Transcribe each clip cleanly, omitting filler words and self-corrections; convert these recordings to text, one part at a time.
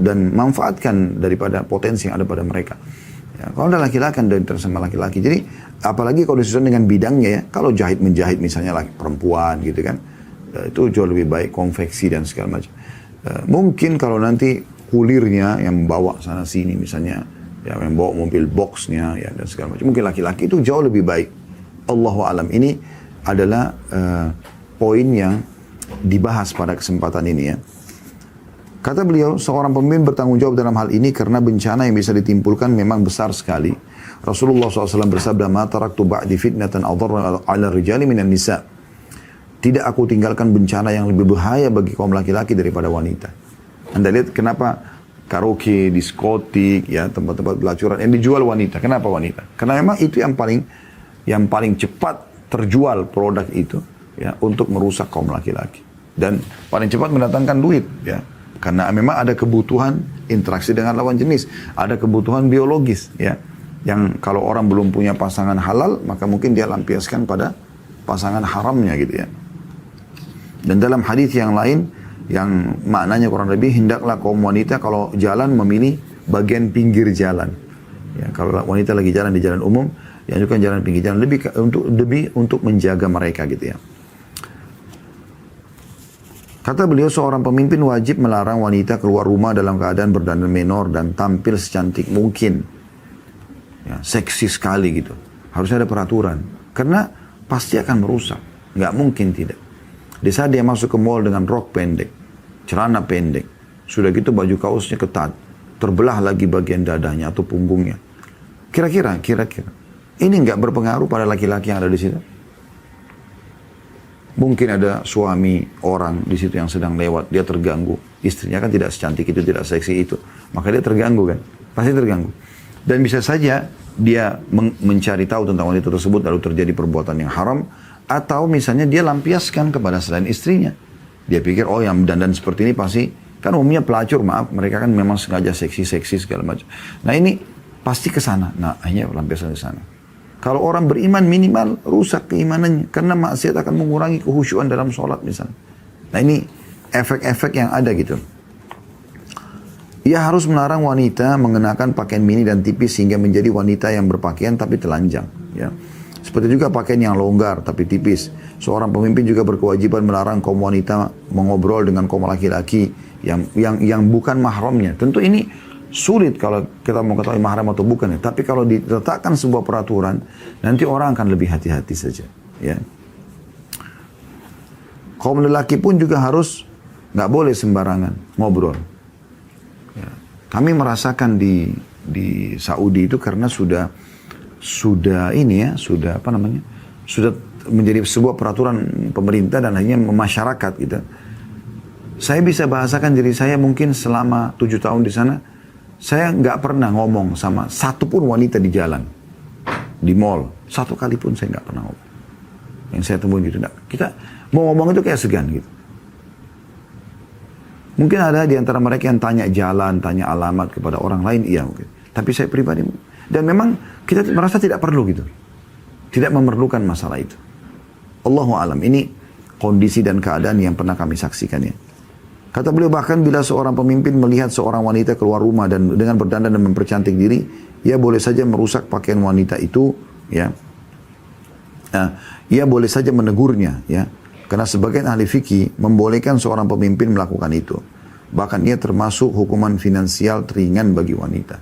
dan manfaatkan daripada potensi yang ada pada mereka. Ya, kalau ada laki-laki kan dari sama laki-laki. Jadi apalagi kalau disesuaikan dengan bidangnya ya. Kalau jahit menjahit misalnya laki perempuan gitu kan, itu jauh lebih baik konveksi dan segala macam. Mungkin kalau nanti kulirnya yang membawa sana sini misalnya, ya yang bawa mobil boxnya ya dan segala macam, mungkin laki-laki itu jauh lebih baik. Allahu alam. Ini adalah poin yang dibahas pada kesempatan ini ya. Kata beliau, seorang pemimpin bertanggung jawab dalam hal ini karena bencana yang bisa ditimbulkan memang besar sekali. Rasulullah SAW bersabda, "Ma taraktu ba'di fitnatan adharra 'ala rijali minan nisa." Tidak aku tinggalkan bencana yang lebih bahaya bagi kaum laki-laki daripada wanita. Anda lihat kenapa karaoke, diskotik, ya tempat-tempat pelacuran yang dijual wanita. Kenapa wanita? Karena memang itu yang paling cepat terjual produk itu ya untuk merusak kaum laki-laki dan paling cepat mendatangkan duit ya. Karena memang ada kebutuhan interaksi dengan lawan jenis, ada kebutuhan biologis ya. Yang kalau orang belum punya pasangan halal, maka mungkin dia lampiaskan pada pasangan haramnya gitu ya. Dan dalam hadis yang lain yang maknanya kurang lebih, hendaklah kaum wanita kalau jalan memilih bagian pinggir jalan. Ya, kalau wanita lagi jalan di jalan umum, dianjurkan jalan pinggir jalan lebih untuk menjaga mereka gitu ya. Kata beliau, seorang pemimpin wajib melarang wanita keluar rumah dalam keadaan berdandan menor dan tampil secantik mungkin. Ya, seksi sekali gitu. Harusnya ada peraturan. Karena pasti akan merusak. Nggak mungkin tidak. Di saat dia masuk ke mall dengan rok pendek, celana pendek, sudah gitu baju kaosnya ketat, terbelah lagi bagian dadanya atau punggungnya. Kira-kira. Ini nggak berpengaruh pada laki-laki yang ada di situ? Mungkin ada suami orang di situ yang sedang lewat, dia terganggu. Istrinya kan tidak secantik itu, tidak seksi itu. Maka dia terganggu kan? Pasti terganggu. Dan bisa saja dia mencari tahu tentang wanita tersebut lalu terjadi perbuatan yang haram. Atau misalnya dia lampiaskan kepada selain istrinya. Dia pikir, oh yang dandan seperti ini pasti, kan umumnya pelacur, maaf, mereka kan memang sengaja seksi-seksi segala macam. Nah ini pasti ke sana. Nah akhirnya lampiaskan ke sana. Kalau orang beriman minimal rusak keimanannya. Karena maksiat akan mengurangi kehusyuan dalam sholat misalnya. Nah ini efek-efek yang ada gitu. Ia harus melarang wanita mengenakan pakaian mini dan tipis sehingga menjadi wanita yang berpakaian tapi telanjang. Ya. Seperti juga pakaian yang longgar tapi tipis. Seorang pemimpin juga berkewajiban melarang kaum wanita mengobrol dengan kaum laki-laki yang bukan mahramnya. Tentu ini sulit kalau kita mau ketahui mahram atau bukan ya. Tapi kalau diletakkan sebuah peraturan, nanti orang akan lebih hati-hati saja. Ya. Kaum lelaki pun juga harus nggak boleh sembarangan ngobrol. Ya. Kami merasakan di Saudi itu karena sudah menjadi sebuah peraturan pemerintah dan hanya masyarakat gitu. Saya bisa bahasakan diri saya mungkin selama 7 tahun di sana. Saya nggak pernah ngomong sama satu pun wanita di jalan, di mall. Satu kali pun saya nggak pernah ngomong. Yang saya temuin gitu. Kita mau ngomong itu kayak segan gitu. Mungkin ada di antara mereka yang tanya jalan, tanya alamat kepada orang lain, iya mungkin. Tapi saya pribadi, dan memang kita merasa tidak perlu gitu. Tidak memerlukan masalah itu. Allahu alam, ini kondisi dan keadaan yang pernah kami saksikan ya. Kata beliau, bahkan bila seorang pemimpin melihat seorang wanita keluar rumah dan dengan berdandan dan mempercantik diri, ia boleh saja merusak pakaian wanita itu, ya. Ia boleh saja menegurnya, ya. Karena sebagian ahli fikih membolehkan seorang pemimpin melakukan itu. Bahkan ia termasuk hukuman finansial teringan bagi wanita.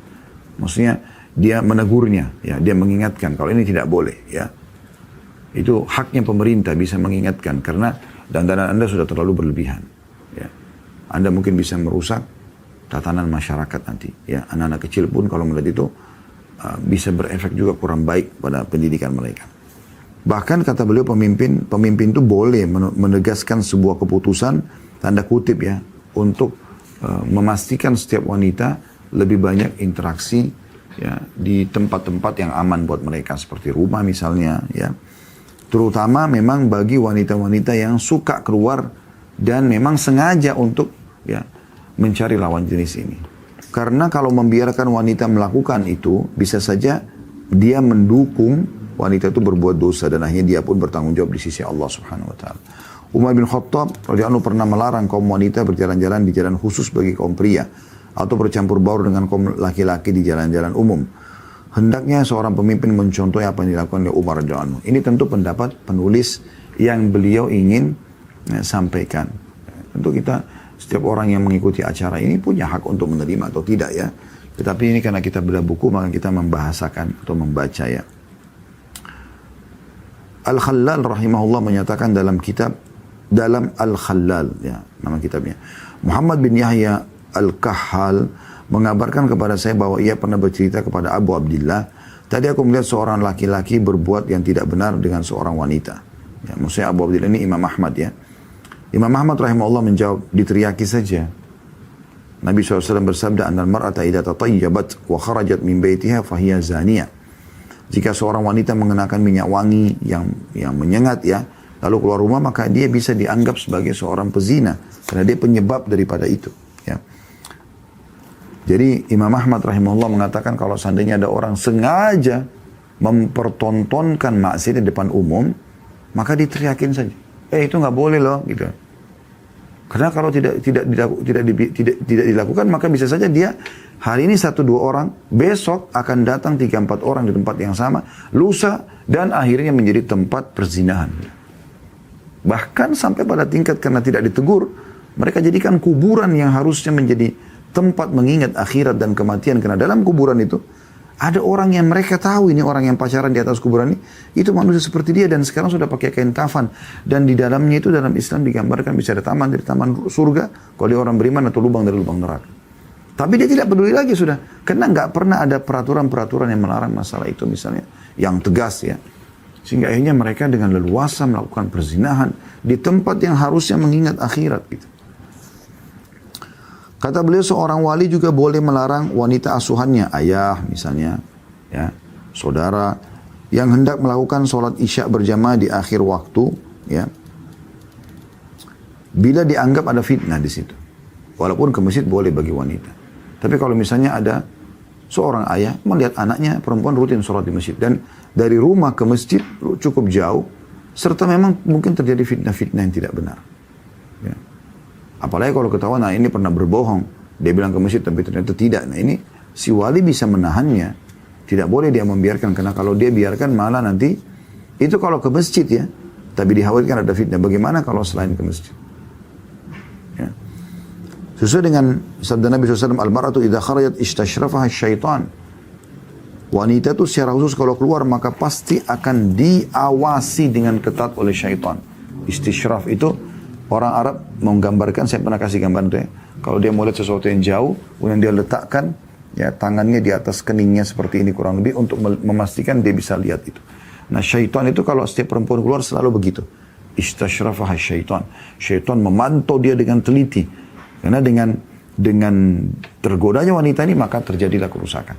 Maksudnya dia menegurnya, ya. Dia mengingatkan kalau ini tidak boleh, ya. Itu haknya pemerintah bisa mengingatkan karena dandanan Anda sudah terlalu berlebihan, ya. Anda mungkin bisa merusak tatanan masyarakat nanti. Ya, anak-anak kecil pun kalau melihat itu bisa berefek juga kurang baik pada pendidikan mereka. Bahkan kata beliau pemimpin itu boleh menegaskan sebuah keputusan tanda kutip ya untuk memastikan setiap wanita lebih banyak interaksi ya di tempat-tempat yang aman buat mereka seperti rumah misalnya ya. Terutama memang bagi wanita-wanita yang suka keluar dan memang sengaja untuk ya mencari lawan jenis ini. Karena kalau membiarkan wanita melakukan itu, bisa saja dia mendukung wanita itu berbuat dosa dan akhirnya dia pun bertanggung jawab di sisi Allah Subhanahu wa taala. Umar bin Khattab radhiyallahu anhu pernah melarang kaum wanita berjalan-jalan di jalan khusus bagi kaum pria. atau bercampur baur dengan kaum laki-laki di jalan-jalan umum. Hendaknya seorang pemimpin mencontohi apa yang dilakukan oleh Umar radhiyallahu anhu. Ini tentu pendapat penulis yang beliau ingin sampaikan. Tentu kita, setiap orang yang mengikuti acara ini punya hak untuk menerima atau tidak ya. Tetapi ini karena kita beda buku, maka kita membahasakan atau membaca ya. Al-Khallal rahimahullah menyatakan dalam Al-Khallal ya, nama kitabnya. Muhammad bin Yahya Al-Kahhal mengabarkan kepada saya bahwa ia pernah bercerita kepada Abu Abdillah, tadi aku melihat seorang laki-laki berbuat yang tidak benar dengan seorang wanita. Ya, maksudnya Abu Abdillah ini Imam Ahmad ya. Imam Ahmad rahimahullah menjawab, diteriaki saja. Nabi SAW bersabda, annal mar'ata idha tatayyabat wa kharajat min baitiha fahiya zaniyah. Jika seorang wanita mengenakan minyak wangi yang menyengat ya, lalu keluar rumah, maka dia bisa dianggap sebagai seorang pezina karena dia penyebab daripada itu ya. Jadi Imam Ahmad rahimahullah mengatakan kalau seandainya ada orang sengaja mempertontonkan maksiat di depan umum, maka diteriakin saja. Itu nggak boleh loh gitu. Karena kalau tidak dilakukan, maka bisa saja dia hari ini 1-2 orang, besok akan datang 3-4 orang di tempat yang sama, lusa, dan akhirnya menjadi tempat perzinahan. Bahkan sampai pada tingkat karena tidak ditegur, mereka jadikan kuburan yang harusnya menjadi tempat mengingat akhirat dan kematian. Karena dalam kuburan itu, ada orang yang mereka tahu ini orang yang pacaran di atas kuburan ini, itu manusia seperti dia dan sekarang sudah pakai kain kafan. Dan di dalamnya itu dalam Islam digambarkan bisa ada taman dari taman surga, kalau dia orang beriman, atau lubang dari lubang neraka. Tapi dia tidak peduli lagi sudah, karena nggak pernah ada peraturan-peraturan yang melarang masalah itu misalnya, yang tegas ya. Sehingga akhirnya mereka dengan leluasa melakukan perzinahan di tempat yang harusnya mengingat akhirat gitu. Kata beliau, seorang wali juga boleh melarang wanita asuhannya, ayah misalnya, ya, saudara, yang hendak melakukan sholat isya berjamaah di akhir waktu, ya, bila dianggap ada fitnah di situ. Walaupun ke masjid boleh bagi wanita. Tapi kalau misalnya ada seorang ayah melihat anaknya perempuan rutin sholat di masjid, dan dari rumah ke masjid cukup jauh, serta memang mungkin terjadi fitnah-fitnah yang tidak benar. Ya. Apalagi kalau ketahuan, nah ini pernah berbohong. Dia bilang ke masjid tapi ternyata tidak. Nah ini si wali bisa menahannya. Tidak boleh dia membiarkan. Karena kalau dia biarkan malah nanti, itu kalau ke masjid ya. Tapi dikhawatirkan ada fitnah. Bagaimana kalau selain ke masjid? Ya. Sesuai dengan sabda Nabi SAW, al-mar'atu idha kharajat istashrafaha syaitan. Wanita itu secara khusus kalau keluar maka pasti akan diawasi dengan ketat oleh syaitan. Istishraf itu orang Arab menggambarkan, saya pernah kasih gambar itu ya. Kalau dia mau lihat sesuatu yang jauh, kemudian dia letakkan ya tangannya di atas keningnya seperti ini kurang lebih untuk memastikan dia bisa lihat itu. Nah syaitan itu kalau setiap perempuan keluar selalu begitu. Istashrafaha syaitan. Syaitan memantau dia dengan teliti. Karena dengan tergodanya wanita ini maka terjadilah kerusakan.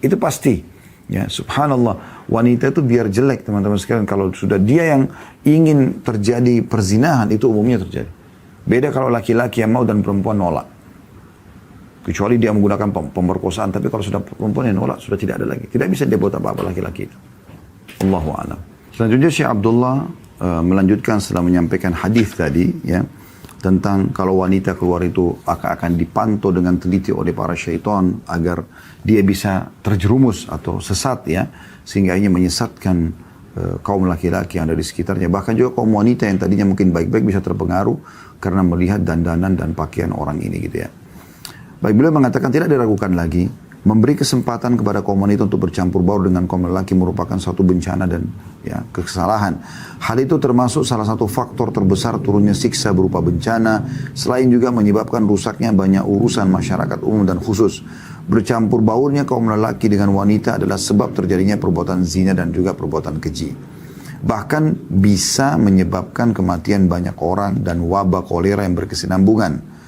Itu pasti. Ya, subhanallah, wanita itu biar jelek teman-teman sekalian, kalau sudah dia yang ingin terjadi perzinahan itu umumnya terjadi. Beda kalau laki-laki yang mau dan perempuan nolak. Kecuali dia menggunakan pemerkosaan, tapi kalau sudah perempuan yang nolak sudah tidak ada lagi. Tidak bisa dia buat apa-apa laki-laki itu. Allahu a'lam. Selanjutnya Syekh Abdullah melanjutkan setelah menyampaikan hadis tadi ya, tentang kalau wanita keluar itu akan dipantau dengan teliti oleh para syaitan agar dia bisa terjerumus atau sesat ya, sehingga hanya menyesatkan kaum laki-laki yang ada di sekitarnya. Bahkan juga kaum wanita yang tadinya mungkin baik-baik bisa terpengaruh karena melihat dandanan dan pakaian orang ini gitu ya. Baik, beliau mengatakan tidak diragukan lagi, memberi kesempatan kepada kaum wanita untuk bercampur baur dengan kaum lelaki merupakan suatu bencana dan ya, kesalahan. Hal itu termasuk salah satu faktor terbesar turunnya siksa berupa bencana, selain juga menyebabkan rusaknya banyak urusan masyarakat umum dan khusus. Bercampur baurnya kaum lelaki dengan wanita adalah sebab terjadinya perbuatan zina dan juga perbuatan keji. Bahkan bisa menyebabkan kematian banyak orang dan wabah kolera yang berkesinambungan.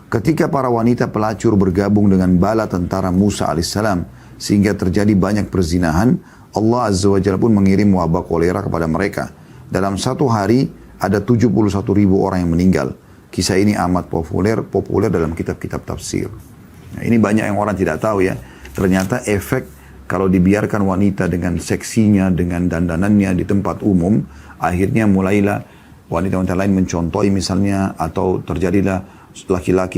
Ketika para wanita pelacur bergabung dengan bala tentara Musa alaihissalam sehingga terjadi banyak perzinahan, Allah Azza wa Jalla pun mengirim wabah kolera kepada mereka. Dalam satu hari ada 71.000 orang yang meninggal. Kisah ini amat populer dalam kitab-kitab tafsir. Nah, ini banyak yang orang tidak tahu ya. Ternyata efek kalau dibiarkan wanita dengan seksinya, dengan dandanannya di tempat umum, akhirnya mulailah wanita-wanita lain mencontohi misalnya, atau terjadilah laki-laki